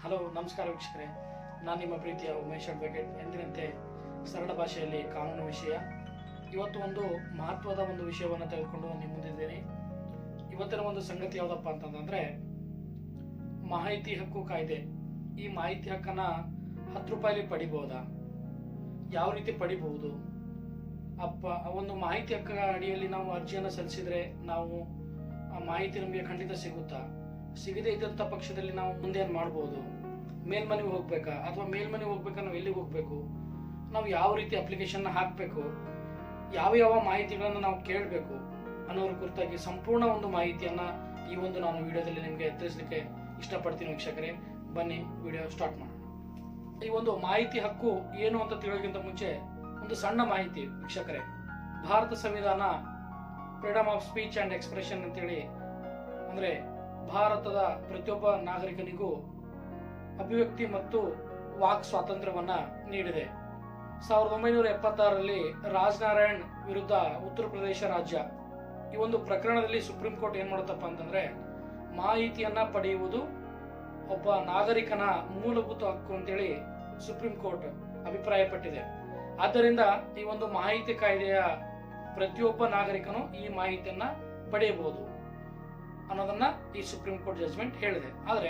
Hello, ನಮಸ್ಕಾರ ವೀಕ್ಷಕರೇ. ನಾನು ನಿಮ್ಮ ಪ್ರೀತಿಯ ಉಮೇಶ್ ಅಡ್ವೊಕೇಟ್. ಎಂದಿನಂತೆ ಸರಳ ಭಾಷೆಯಲ್ಲಿ ಕಾನೂನು ವಿಷಯ. ಇವತ್ತು ಒಂದು ಮಹತ್ವದ ಒಂದು ವಿಷಯವನ್ನು ತೆಗೆದುಕೊಂಡು ನಿಮ್ಮ ಮುಂದಿದ್ದೇನೆ. ಇವತ್ತಿನ ಒಂದು ಸಂಗತಿ ಯಾವುದಪ್ಪ ಅಂತಂದ್ರೆ ಮಾಹಿತಿ ಹಕ್ಕು ಕಾಯ್ದೆ. ಈ ಮಾಹಿತಿ ಹಕ್ಕನ್ನ 10 ರೂಪಾಯಿಲಿ ಪಡಿಬಹುದಾ? ಯಾವ ರೀತಿ ಪಡಿಬಹುದು? ಒಂದು ಮಾಹಿತಿ ಹಕ್ಕ ಅಡಿಯಲ್ಲಿ ನಾವು ಅರ್ಜಿಯನ್ನು ಸಲ್ಲಿಸಿದ್ರೆ ನಾವು ಆ ಮಾಹಿತಿ ನಮಗೆ ಖಂಡಿತ ಸಿಗುತ್ತಾ? ಸಿಗದೇ ಇದ್ದಂಥ ಪಕ್ಷದಲ್ಲಿ ನಾವು ಮುಂದೆ ಏನು ಮಾಡ್ಬೋದು? ಮೇಲ್ಮನೆಗೆ ಹೋಗ್ಬೇಕಾ? ಅಥವಾ ಮೇಲ್ಮನೆಗೆ ಹೋಗ್ಬೇಕಾ? ನಾವು ಎಲ್ಲಿಗೆ ಹೋಗ್ಬೇಕು? ನಾವು ಯಾವ ರೀತಿ ಅಪ್ಲಿಕೇಶನ್ ಹಾಕಬೇಕು? ಯಾವ ಮಾಹಿತಿಗಳನ್ನು ನಾವು ಕೇಳಬೇಕು ಅನ್ನೋದ್ರ ಕುರಿತಾಗಿ ಸಂಪೂರ್ಣ ಒಂದು ಮಾಹಿತಿಯನ್ನ ಈ ಒಂದು ನಾನು ವಿಡಿಯೋದಲ್ಲಿ ನಿಮಗೆ ತಿಳಿಸಲಿಕ್ಕೆ ಇಷ್ಟಪಡ್ತೀನಿ ವೀಕ್ಷಕರೇ. ಬನ್ನಿ ವಿಡಿಯೋ ಸ್ಟಾರ್ಟ್ ಮಾಡೋಣ. ಈ ಒಂದು ಮಾಹಿತಿ ಹಕ್ಕು ಏನು ಅಂತ ತಿಳಿಯೋಕ್ಕಿಂತ ಮುಂಚೆ ಒಂದು ಸಣ್ಣ ಮಾಹಿತಿ ವೀಕ್ಷಕರೇ. ಭಾರತ ಸಂವಿಧಾನ freedom of speech and expression ಅಂತೇಳಿ, ಅಂದ್ರೆ ಭಾರತದ ಪ್ರತಿಯೊಬ್ಬ ನಾಗರಿಕನಿಗೂ ಅಭಿವ್ಯಕ್ತಿ ಮತ್ತು ವಾಕ್ ಸ್ವಾತಂತ್ರ್ಯವನ್ನ ನೀಡಿದೆ. 1976ರಲ್ಲಿ ರಾಜನಾರಾಯಣ್ ವಿರುದ್ಧ ಉತ್ತರ ಪ್ರದೇಶ ರಾಜ್ಯ ಈ ಒಂದು ಪ್ರಕರಣದಲ್ಲಿ ಸುಪ್ರೀಂ ಕೋರ್ಟ್ ಏನ್ ಮಾಡುತ್ತಪ್ಪ ಅಂತಂದ್ರೆ ಮಾಹಿತಿಯನ್ನ ಪಡೆಯುವುದು ಒಬ್ಬ ನಾಗರಿಕನ ಮೂಲಭೂತ ಹಕ್ಕು ಅಂತೇಳಿ ಸುಪ್ರೀಂ ಕೋರ್ಟ್ ಅಭಿಪ್ರಾಯಪಟ್ಟಿದೆ. ಆದ್ದರಿಂದ ಈ ಒಂದು ಮಾಹಿತಿ ಕಾಯ್ದೆಯ ಪ್ರತಿಯೊಬ್ಬ ನಾಗರಿಕನು ಈ ಮಾಹಿತಿಯನ್ನ ಪಡೆಯಬಹುದು ಅನ್ನೋದನ್ನ ಈ ಸುಪ್ರೀಂ ಕೋರ್ಟ್ ಜಜ್ಮೆಂಟ್ ಹೇಳಿದೆ. ಆದ್ರೆ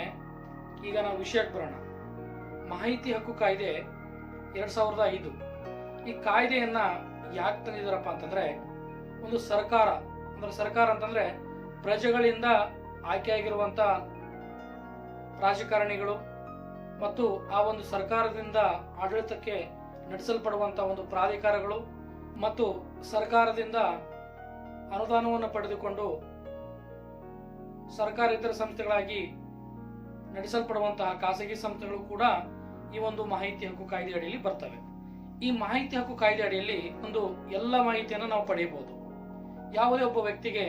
ಈಗ ನಾವು ವಿಷಯಕ್ಕೆ ಬರೋಣ. ಮಾಹಿತಿ ಹಕ್ಕು ಕಾಯ್ದೆ 2005. ಈ ಕಾಯ್ದೆಯನ್ನ ಯಾಕೆ ತಂದಿದಾರಪ್ಪ ಅಂತಂದ್ರೆ ಒಂದು ಸರ್ಕಾರ ಅಂತಂದ್ರೆ ಪ್ರಜೆಗಳಿಂದ ಆಯ್ಕೆಯಾಗಿರುವಂತ ರಾಜಕಾರಣಿಗಳು ಮತ್ತು ಆ ಒಂದು ಸರ್ಕಾರದಿಂದ ಆಡಳಿತಕ್ಕೆ ನಡೆಸಲ್ಪಡುವಂತ ಒಂದು ಪ್ರಾಧಿಕಾರಗಳು ಮತ್ತು ಸರ್ಕಾರದಿಂದ ಅನುದಾನವನ್ನು ಪಡೆದುಕೊಂಡು ಸರ್ಕಾರೇತರ ಸಂಸ್ಥೆಗಳಾಗಿ ನಡೆಸಲ್ಪಡುವಂತಹ ಖಾಸಗಿ ಸಂಸ್ಥೆಗಳು ಕೂಡ ಈ ಒಂದು ಮಾಹಿತಿ ಹಕ್ಕು ಕಾಯ್ದೆ ಅಡಿಯಲ್ಲಿ ಬರ್ತವೆ. ಈ ಮಾಹಿತಿ ಹಕ್ಕು ಕಾಯ್ದೆ ಅಡಿಯಲ್ಲಿ ಒಂದು ಎಲ್ಲ ಮಾಹಿತಿಯನ್ನು ನಾವು ಪಡೆಯಬಹುದು. ಯಾವುದೇ ಒಬ್ಬ ವ್ಯಕ್ತಿಗೆ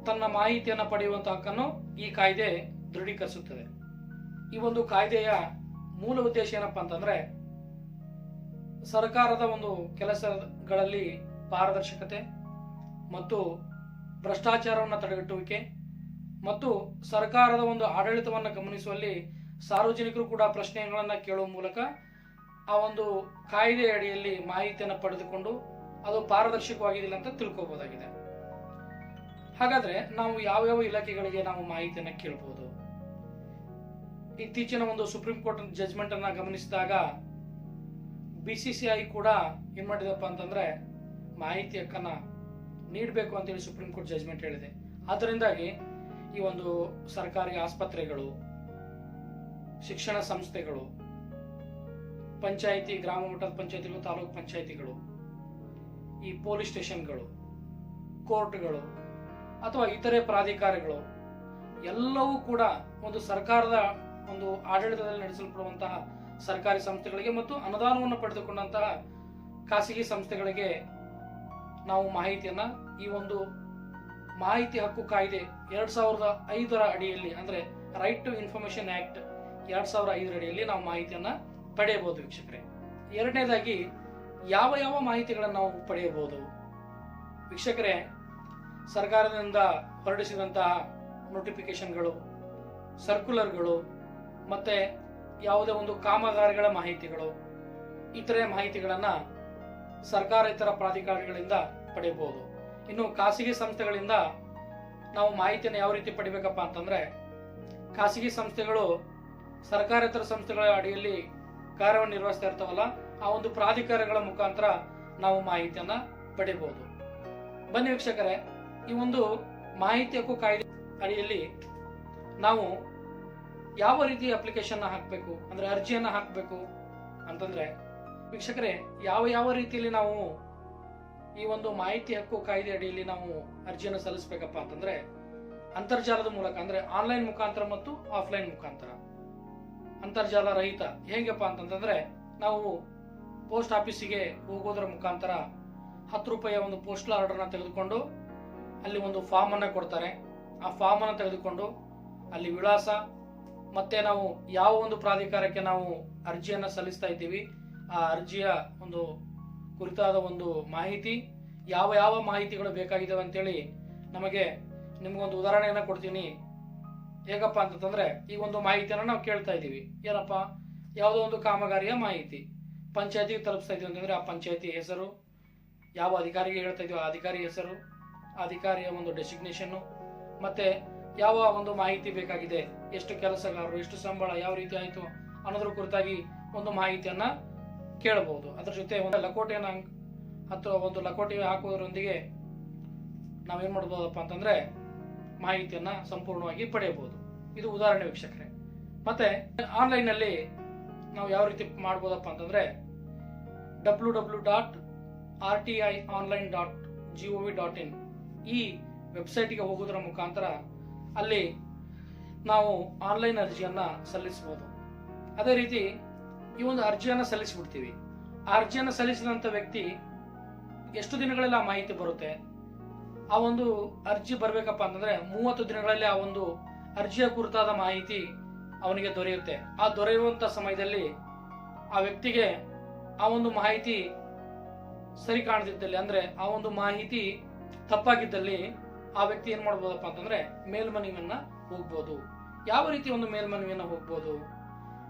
ತನ್ನ ಮಾಹಿತಿಯನ್ನು ಪಡೆಯುವಂತಹ ಹಕ್ಕನ್ನು ಈ ಕಾಯ್ದೆ ದೃಢೀಕರಿಸುತ್ತದೆ. ಈ ಒಂದು ಕಾಯ್ದೆಯ ಮೂಲ ಉದ್ದೇಶ ಏನಪ್ಪಾ ಅಂತಂದ್ರೆ ಸರ್ಕಾರದ ಒಂದು ಕೆಲಸಗಳಲ್ಲಿ ಪಾರದರ್ಶಕತೆ ಮತ್ತು ಭ್ರಷ್ಟಾಚಾರವನ್ನು ತಡೆಗಟ್ಟುವಿಕೆ ಮತ್ತು ಸರ್ಕಾರದ ಒಂದು ಆಡಳಿತವನ್ನು ಗಮನಿಸುವಲ್ಲಿ ಸಾರ್ವಜನಿಕರು ಕೂಡ ಪ್ರಶ್ನೆಗಳನ್ನ ಕೇಳುವ ಮೂಲಕ ಆ ಒಂದು ಕಾಯ್ದೆ ಅಡಿಯಲ್ಲಿ ಮಾಹಿತಿಯನ್ನು ಪಡೆದುಕೊಂಡು ಅದು ಪಾರದರ್ಶಕವಾಗಿಲ್ಲ ಅಂತ ತಿಳ್ಕೋಬಹುದಾಗಿದೆ. ಹಾಗಾದ್ರೆ ನಾವು ಯಾವ ಇಲಾಖೆಗಳಿಗೆ ನಾವು ಮಾಹಿತಿಯನ್ನ ಕೇಳಬಹುದು? ಇತ್ತೀಚಿನ ಒಂದು ಸುಪ್ರೀಂ ಕೋರ್ಟ್ ಜಜ್ಮೆಂಟ್ ಅನ್ನ ಗಮನಿಸಿದಾಗ BCCI ಕೂಡ ಏನ್ ಮಾಡಿದಪ್ಪ ಅಂತಂದ್ರೆ ಮಾಹಿತಿ ಹಕ್ಕನ್ನ ನೀಡಬೇಕು ಅಂತೇಳಿ ಸುಪ್ರೀಂ ಕೋರ್ಟ್ ಜಜ್ಮೆಂಟ್ ಹೇಳಿದೆ. ಆದ್ದರಿಂದಾಗಿ ಈ ಒಂದು ಸರ್ಕಾರಿ ಆಸ್ಪತ್ರೆಗಳು, ಶಿಕ್ಷಣ ಸಂಸ್ಥೆಗಳು, ಪಂಚಾಯಿತಿ, ಗ್ರಾಮ ಮಟ್ಟದ ಪಂಚಾಯಿತಿಗಳು, ತಾಲೂಕು ಪಂಚಾಯಿತಿಗಳು, ಈ ಪೊಲೀಸ್ ಸ್ಟೇಷನ್ಗಳು, ಕೋರ್ಟ್ಗಳು ಅಥವಾ ಇತರೆ ಪ್ರಾಧಿಕಾರಗಳು ಎಲ್ಲವೂ ಕೂಡ ಒಂದು ಸರ್ಕಾರದ ಒಂದು ಆಡಳಿತದಲ್ಲಿ ನಡೆಸಲ್ಪಡುವಂತಹ ಸರ್ಕಾರಿ ಸಂಸ್ಥೆಗಳಿಗೆ ಮತ್ತು ಅನುದಾನವನ್ನು ಪಡೆದುಕೊಂಡಂತಹ ಖಾಸಗಿ ಸಂಸ್ಥೆಗಳಿಗೆ ನಾವು ಮಾಹಿತಿಯನ್ನ ಈ ಒಂದು ಮಾಹಿತಿ ಹಕ್ಕು ಕಾಯ್ದೆ 2005ರ ಅಡಿಯಲ್ಲಿ, ಅಂದ್ರೆ ರೈಟ್ ಟು ಇನ್ಫಾರ್ಮೇಶನ್ ಆಕ್ಟ್ 2005ರ ಅಡಿಯಲ್ಲಿ ನಾವು ಮಾಹಿತಿಯನ್ನ ಪಡೆಯಬಹುದು ವೀಕ್ಷಕರೇ. ಎರಡನೇದಾಗಿ ಯಾವ ಮಾಹಿತಿಗಳನ್ನು ನಾವು ಪಡೆಯಬಹುದು ವೀಕ್ಷಕರೇ? ಸರ್ಕಾರದಿಂದ ಹೊರಡಿಸಿದಂತಹ ನೋಟಿಫಿಕೇಶನ್ಗಳು, ಸರ್ಕ್ಯುಲರ್ಗಳು ಮತ್ತೆ ಯಾವುದೇ ಒಂದು ಕಾಮಗಾರಿಗಳ ಮಾಹಿತಿಗಳು, ಇತರೆ ಮಾಹಿತಿಗಳನ್ನ ಸರ್ಕಾರೇತರ ಪ್ರಾಧಿಕಾರಗಳಿಂದ ಪಡೆಯಬಹುದು. ಇನ್ನು ಖಾಸಗಿ ಸಂಸ್ಥೆಗಳಿಂದ ನಾವು ಮಾಹಿತಿಯನ್ನು ಯಾವ ರೀತಿ ಪಡಿಬೇಕಪ್ಪ ಅಂತಂದ್ರೆ ಖಾಸಗಿ ಸಂಸ್ಥೆಗಳು ಸರ್ಕಾರೇತರ ಸಂಸ್ಥೆಗಳ ಅಡಿಯಲ್ಲಿ ಕಾರ್ಯವನ್ನು ನಿರ್ವಹಿಸ್ತಾ ಇರ್ತಾವಲ್ಲ, ಆ ಒಂದು ಪ್ರಾಧಿಕಾರಗಳ ಮುಖಾಂತರ ನಾವು ಮಾಹಿತಿಯನ್ನ ಪಡೆಯಬಹುದು. ಬನ್ನಿ ವೀಕ್ಷಕರೇ, ಈ ಒಂದು ಮಾಹಿತಿ ಹಕ್ಕು ಕಾಯ್ದೆ ಅಡಿಯಲ್ಲಿ ನಾವು ಯಾವ ರೀತಿ ಅಪ್ಲಿಕೇಶನ್ ಹಾಕಬೇಕು, ಅಂದ್ರೆ ಅರ್ಜಿಯನ್ನ ಹಾಕಬೇಕು ಅಂತಂದ್ರೆ ವೀಕ್ಷಕರೇ, ಯಾವ ರೀತಿಯಲ್ಲಿ ನಾವು ಈ ಒಂದು ಮಾಹಿತಿ ಹಕ್ಕು ಕಾಯ್ದೆ ಅಡಿಯಲ್ಲಿ ನಾವು ಅರ್ಜಿಯನ್ನು ಸಲ್ಲಿಸಬೇಕಪ್ಪ ಅಂತಂದ್ರೆ ಅಂತರ್ಜಾಲದ ಮೂಲಕ, ಅಂದ್ರೆ ಆನ್ಲೈನ್ ಮುಖಾಂತರ ಮತ್ತು ಆಫ್ಲೈನ್ ಮುಖಾಂತರ. ಅಂತರ್ಜಾಲ ರಹಿತ ಹೇಗಪ್ಪ ಅಂತಂದ್ರೆ ನಾವು ಪೋಸ್ಟ್ ಆಫೀಸಿಗೆ ಹೋಗೋದ್ರ ಮುಖಾಂತರ 10 ರೂಪಾಯಿಯ ಒಂದು ಪೋಸ್ಟಲ್ ಆರ್ಡರ್ನ ತೆಗೆದುಕೊಂಡು ಅಲ್ಲಿ ಒಂದು ಫಾರ್ಮ್ ಅನ್ನ ಕೊಡ್ತಾರೆ. ಆ ಫಾರ್ಮ್ ಅನ್ನ ತೆಗೆದುಕೊಂಡು ಅಲ್ಲಿ ವಿಳಾಸ ಮತ್ತೆ ನಾವು ಯಾವ ಒಂದು ಪ್ರಾಧಿಕಾರಕ್ಕೆ ನಾವು ಅರ್ಜಿಯನ್ನ ಸಲ್ಲಿಸ್ತಾ ಇದ್ದೀವಿ ಆ ಅರ್ಜಿಯ ಒಂದು ಕುರಿತಾದ ಒಂದು ಮಾಹಿತಿ, ಯಾವ ಮಾಹಿತಿಗಳು ಬೇಕಾಗಿದ್ದಾವೆ ಅಂತೇಳಿ ನಿಮಗೊಂದು ಉದಾಹರಣೆಯನ್ನ ಕೊಡ್ತೀನಿ. ಹೇಗಪ್ಪ ಅಂತಂದ್ರೆ ಈ ಒಂದು ಮಾಹಿತಿಯನ್ನು ನಾವು ಕೇಳ್ತಾ ಇದ್ದೀವಿ. ಏನಪ್ಪ, ಯಾವುದೋ ಒಂದು ಕಾಮಗಾರಿಯ ಮಾಹಿತಿ ಪಂಚಾಯತಿಗೆ ತಲುಪಿಸ್ತಾ ಇದೀವಿ ಅಂತಂದ್ರೆ ಆ ಪಂಚಾಯತಿ ಹೆಸರು, ಯಾವ ಅಧಿಕಾರಿಗೆ ಹೇಳ್ತಾ ಇದೀವಿ ಆ ಅಧಿಕಾರಿ ಹೆಸರು, ಅಧಿಕಾರಿಯ ಒಂದು ಡೆಸಿಗ್ನೇಷನ್, ಮತ್ತೆ ಯಾವ ಒಂದು ಮಾಹಿತಿ ಬೇಕಾಗಿದೆ, ಎಷ್ಟು ಕೆಲಸಗಾರರು, ಎಷ್ಟು ಸಂಬಳ, ಯಾವ ರೀತಿ ಆಯಿತು ಅನ್ನೋದ್ರ ಕುರಿತಾಗಿ ಒಂದು ಮಾಹಿತಿಯನ್ನ ಕೇಳಬಹುದು. ಅದ್ರ ಜೊತೆ ಒಂದು ಲಕೋಟೆಯನ್ನ ಅಥವಾ ಒಂದು ಲಕೋಟೆ ಹಾಕುವುದರೊಂದಿಗೆ ನಾವೇನ್ ಮಾಡಬಹುದಪ್ಪ ಅಂತಂದ್ರೆ ಮಾಹಿತಿಯನ್ನ ಸಂಪೂರ್ಣವಾಗಿ ಪಡೆಯಬಹುದು. ಇದು ಉದಾಹರಣೆ ವೀಕ್ಷಕರೇ. ಮತ್ತೆ ಆನ್ಲೈನ್ ಅಲ್ಲಿ ನಾವು ಯಾವ ರೀತಿ ಮಾಡಬಹುದಪ್ಪ ಅಂತಂದ್ರೆ www.rti.online.gov.in ಈ ವೆಬ್ಸೈಟ್ಗೆ ಹೋಗೋದ್ರ ಮುಖಾಂತರ ಅಲ್ಲಿ ನಾವು ಆನ್ಲೈನ್ ಅರ್ಜಿಯನ್ನ ಸಲ್ಲಿಸಬಹುದು. ಅದೇ ರೀತಿ ಈ ಒಂದು ಅರ್ಜಿಯನ್ನ ಸಲ್ಲಿಸಿಬಿಡ್ತೀವಿ. ಆ ಅರ್ಜಿಯನ್ನ ಸಲ್ಲಿಸಿದಂತ ವ್ಯಕ್ತಿ ಎಷ್ಟು ದಿನಗಳಲ್ಲಿ ಆ ಮಾಹಿತಿ ಬರುತ್ತೆ, ಆ ಒಂದು ಅರ್ಜಿ ಬರ್ಬೇಕಪ್ಪ ಅಂತಂದ್ರೆ 30 ದಿನಗಳಲ್ಲಿ ಆ ಒಂದು ಅರ್ಜಿಯ ಕುರಿತಾದ ಮಾಹಿತಿ ಅವನಿಗೆ ದೊರೆಯುತ್ತೆ. ಆ ದೊರೆಯುವಂತ ಸಮಯದಲ್ಲಿ ಆ ವ್ಯಕ್ತಿಗೆ ಆ ಒಂದು ಮಾಹಿತಿ ಸರಿ ಕಾಣದಿದ್ದಲ್ಲಿ, ಅಂದ್ರೆ ಆ ಒಂದು ಮಾಹಿತಿ ತಪ್ಪಾಗಿದ್ದಲ್ಲಿ ಆ ವ್ಯಕ್ತಿ ಏನ್ ಮಾಡ್ಬೋದಪ್ಪ ಅಂತಂದ್ರೆ ಮೇಲ್ಮನವಿಯನ್ನ ಹೋಗ್ಬೋದು. ಯಾವ ರೀತಿ ಒಂದು ಮೇಲ್ಮನವಿಯನ್ನ ಹೋಗ್ಬೋದು?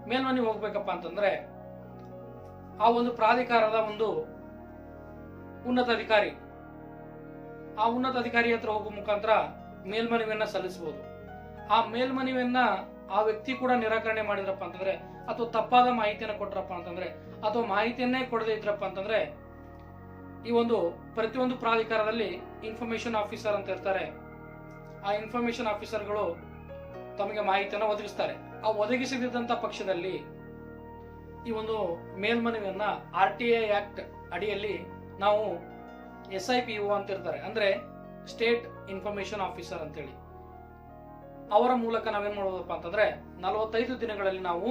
ಮೇಲ್ಮನವಿ ಹೋಗ್ಬೇಕಪ್ಪ ಅಂತಂದ್ರೆ ಆ ಒಂದು ಪ್ರಾಧಿಕಾರದ ಒಂದು ಉನ್ನತ ಅಧಿಕಾರಿ, ಆ ಉನ್ನತ ಅಧಿಕಾರಿ ಹತ್ರ ಹೋಗುವ ಮುಖಾಂತರ ಮೇಲ್ಮನವಿಯನ್ನ ಸಲ್ಲಿಸಬಹುದು. ಆ ಮೇಲ್ಮನವಿಯನ್ನ ಆ ವ್ಯಕ್ತಿ ಕೂಡ ನಿರಾಕರಣೆ ಮಾಡಿದ್ರಪ್ಪ ಅಂತಂದ್ರೆ, ಅಥವಾ ತಪ್ಪಾದ ಮಾಹಿತಿಯನ್ನ ಕೊಟ್ರಪ್ಪ ಅಂತಂದ್ರೆ, ಅಥವಾ ಮಾಹಿತಿಯನ್ನೇ ಕೊಡದೇ ಇದ್ರಪ್ಪ ಅಂತಂದ್ರೆ, ಈ ಒಂದು ಪ್ರತಿಯೊಂದು ಪ್ರಾಧಿಕಾರದಲ್ಲಿ ಇನ್ಫಾರ್ಮೇಶನ್ ಆಫೀಸರ್ ಅಂತ ಇರ್ತಾರೆ. ಆ ಇನ್ಫಾರ್ಮೇಶನ್ ಆಫೀಸರ್ಗಳು ತಮಗೆ ಮಾಹಿತಿಯನ್ನು ಒದಗಿಸ್ತಾರೆ. ಆ ಒದಗಿಸದಿದ್ದಂತ ಪಕ್ಷದಲ್ಲಿ ಈ ಒಂದು ಮೇಲ್ಮನವಿಯನ್ನ RTI ಆಕ್ಟ್ ಅಡಿಯಲ್ಲಿ ನಾವು SIPO ಅಂತ ಇರ್ತಾರೆ, ಅಂದ್ರೆ ಸ್ಟೇಟ್ ಇನ್ಫಾರ್ಮೇಶನ್ ಆಫೀಸರ್ ಅಂತೇಳಿ, ಅವರ ಮೂಲಕ ನಾವೇನ್ ಮಾಡಬಹುದಪ್ಪ ಅಂತಂದ್ರೆ 45 ದಿನಗಳಲ್ಲಿ ನಾವು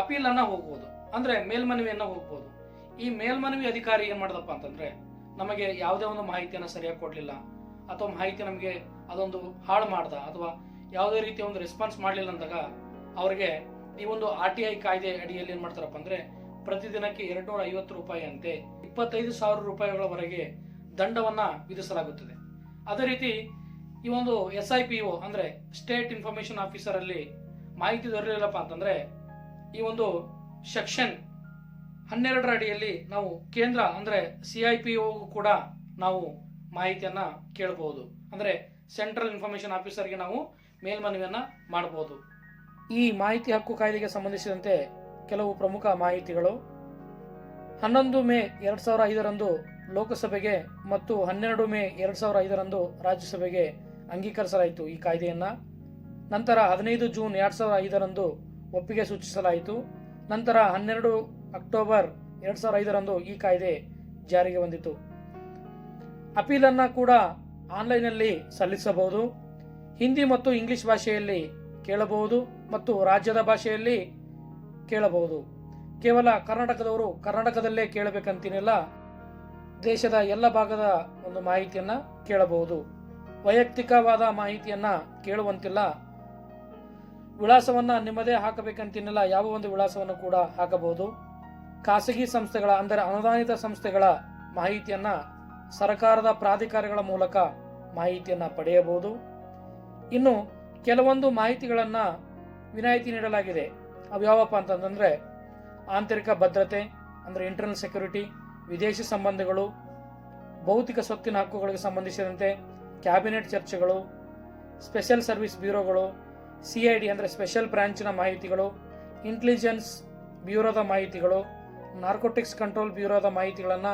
ಅಪೀಲ್ ಅನ್ನ ಹೋಗ್ಬೋದು, ಅಂದ್ರೆ ಮೇಲ್ಮನವಿಯನ್ನ ಹೋಗ್ಬೋದು. ಈ ಮೇಲ್ಮನವಿ ಅಧಿಕಾರಿ ಏನ್ ಮಾಡದಪ್ಪ ಅಂತಂದ್ರೆ ನಮಗೆ ಯಾವುದೇ ಒಂದು ಮಾಹಿತಿಯನ್ನ ಸರಿಯಾಗಿ ಕೊಡ್ಲಿಲ್ಲ, ಅಥವಾ ಮಾಹಿತಿ ನಮಗೆ ಅದೊಂದು ಹಾಳು ಮಾಡ್ದ, ಅಥವಾ ಯಾವುದೇ ರೀತಿಯ ಒಂದು ರೆಸ್ಪಾನ್ಸ್ ಮಾಡ್ಲಿಲ್ಲ ಅಂದಾಗ ಅವರಿಗೆ ಈ ಒಂದು RTI ಕಾಯ್ದೆ ಅಡಿಯಲ್ಲಿ ಏನ್ ಮಾಡ್ತಾರಪ್ಪ ಅಂದ್ರೆ ಪ್ರತಿದಿನಕ್ಕೆ 250 ರೂಪಾಯಿ ಅಂತೆ 25,000 ರೂಪಾಯಿಗಳವರೆಗೆ ದಂಡವನ್ನ ವಿಧಿಸಲಾಗುತ್ತದೆ. ಅದೇ ರೀತಿ ಈ ಒಂದು SIPO ಅಂದ್ರೆ ಸ್ಟೇಟ್ ಇನ್ಫಾರ್ಮೇಶನ್ ಆಫೀಸರ್ ಅಲ್ಲಿ ಮಾಹಿತಿ ದೊರೆಯಲಿಲ್ಲಪ್ಪ ಅಂತಂದ್ರೆ ಈ ಒಂದು ಸೆಕ್ಷನ್ 12 ಅಡಿಯಲ್ಲಿ ನಾವು ಕೇಂದ್ರ ಅಂದ್ರೆ CIPO ಕೂಡ ನಾವು ಮಾಹಿತಿಯನ್ನ ಕೇಳಬಹುದು. ಅಂದ್ರೆ ಸೆಂಟ್ರಲ್ ಇನ್ಫಾರ್ಮೇಶನ್ ಆಫೀಸರ್ಗೆ ನಾವು ಮೇಲ್ಮನವಿಯನ್ನ ಮಾಡಬಹುದು. ಈ ಮಾಹಿತಿ ಹಕ್ಕು ಕಾಯ್ದೆಗೆ ಸಂಬಂಧಿಸಿದಂತೆ ಕೆಲವು ಪ್ರಮುಖ ಮಾಹಿತಿಗಳು. 11 ಮೇ 2005ರಂದು ಲೋಕಸಭೆಗೆ ಮತ್ತು 12 ಮೇ 2005ರಂದು ರಾಜ್ಯಸಭೆಗೆ ಅಂಗೀಕರಿಸಲಾಯಿತು ಈ ಕಾಯ್ದೆಯನ್ನ. ನಂತರ 15 ಜೂನ್ 2005ರಂದು ಒಪ್ಪಿಗೆ ಸೂಚಿಸಲಾಯಿತು. ನಂತರ 12 ಅಕ್ಟೋಬರ್ 2005ರಂದು ಈ ಕಾಯ್ದೆ ಜಾರಿಗೆ ಬಂದಿತು. ಅಪೀಲನ್ನ ಕೂಡ ಆನ್ಲೈನ್ನಲ್ಲಿ ಸಲ್ಲಿಸಬಹುದು. ಹಿಂದಿ ಮತ್ತು ಇಂಗ್ಲಿಷ್ ಭಾಷೆಯಲ್ಲಿ ಕೇಳಬಹುದು ಮತ್ತು ರಾಜ್ಯದ ಭಾಷೆಯಲ್ಲಿ ಕೇಳಬಹುದು. ಕೇವಲ ಕರ್ನಾಟಕದವರು ಕರ್ನಾಟಕದಲ್ಲೇ ಕೇಳಬೇಕಂತೇನಿಲ್ಲ, ದೇಶದ ಎಲ್ಲ ಭಾಗದ ಒಂದು ಮಾಹಿತಿಯನ್ನ ಕೇಳಬಹುದು. ವೈಯಕ್ತಿಕವಾದ ಮಾಹಿತಿಯನ್ನ ಕೇಳುವಂತಿಲ್ಲ. ವಿಳಾಸವನ್ನ ನಿಮ್ಮದೇ ಹಾಕಬೇಕಂತೇನಿಲ್ಲ, ಯಾವ ಒಂದು ವಿಳಾಸವನ್ನು ಕೂಡ ಹಾಕಬಹುದು. ಖಾಸಗಿ ಸಂಸ್ಥೆಗಳ ಅಂದರೆ ಅನುದಾನಿತ ಸಂಸ್ಥೆಗಳ ಮಾಹಿತಿಯನ್ನ ಸರ್ಕಾರದ ಪ್ರಾಧಿಕಾರಗಳ ಮೂಲಕ ಮಾಹಿತಿಯನ್ನ ಪಡೆಯಬಹುದು. ಇನ್ನು ಕೆಲವೊಂದು ಮಾಹಿತಿಗಳನ್ನ ವಿನಾಯಿತಿ ನೀಡಲಾಗಿದೆ. ಅವು ಯಾವಪ್ಪ ಅಂತಂದ್ರೆ ಆಂತರಿಕ ಭದ್ರತೆ ಅಂದ್ರೆ ಇಂಟರ್ನಲ್ ಸೆಕ್ಯೂರಿಟಿ, ವಿದೇಶಿ ಸಂಬಂಧಗಳು, ಭೌತಿಕ ಸ್ವತ್ತಿನ ಹಕ್ಕುಗಳಿಗೆ ಸಂಬಂಧಿಸಿದಂತೆ ಕ್ಯಾಬಿನೆಟ್ ಚರ್ಚೆಗಳು, ಸ್ಪೆಷಲ್ ಸರ್ವಿಸ್ ಬ್ಯೂರೋಗಳು, CID ಅಂದ್ರೆ ಸ್ಪೆಷಲ್ ಬ್ರಾಂಚಿನ ಮಾಹಿತಿಗಳು, ಇಂಟೆಲಿಜೆನ್ಸ್ ಬ್ಯೂರೋದ ಮಾಹಿತಿಗಳು, ನಾರ್ಕೋಟಿಕ್ಸ್ ಕಂಟ್ರೋಲ್ ಬ್ಯೂರೋದ ಮಾಹಿತಿಗಳನ್ನ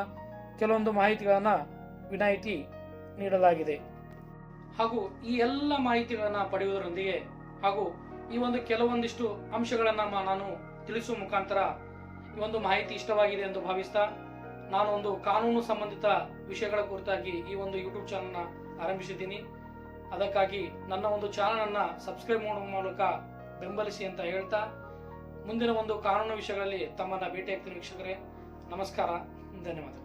ಕೆಲವೊಂದು ಮಾಹಿತಿಗಳನ್ನ ವಿನಾಯಿತಿ ನೀಡಲಾಗಿದೆ. ಹಾಗೂ ಈ ಎಲ್ಲ ಮಾಹಿತಿಗಳನ್ನ ಪಡೆಯುವುದರೊಂದಿಗೆ ಹಾಗೂ ಈ ಒಂದು ಕೆಲವೊಂದಿಷ್ಟು ಅಂಶಗಳನ್ನ ನಾನು ತಿಳಿಸುವ ಮುಖಾಂತರ ಈ ಒಂದು ಮಾಹಿತಿ ಇಷ್ಟವಾಗಿದೆ ಎಂದು ಭಾವಿಸ್ತಾ ನಾನು ಒಂದು ಕಾನೂನು ಸಂಬಂಧಿತ ವಿಷಯಗಳ ಕುರಿತಾಗಿ ಈ ಒಂದು ಯೂಟ್ಯೂಬ್ ಚಾನಲ್ನ ಆರಂಭಿಸಿದ್ದೀನಿ. ಅದಕ್ಕಾಗಿ ನನ್ನ ಒಂದು ಚಾನಲ್ ಅನ್ನ ಸಬ್ಸ್ಕ್ರೈಬ್ ಮಾಡುವ ಮೂಲಕ ಬೆಂಬಲಿಸಿ ಅಂತ ಹೇಳ್ತಾ ಮುಂದಿನ ಒಂದು ಕಾನೂನು ವಿಷಯಗಳಲ್ಲಿ ತಮ್ಮನ್ನ ಭೇಟಿಯಾಗ್ತೀನಿ ವೀಕ್ಷಕರೇ. ನಮಸ್ಕಾರ, ಧನ್ಯವಾದ.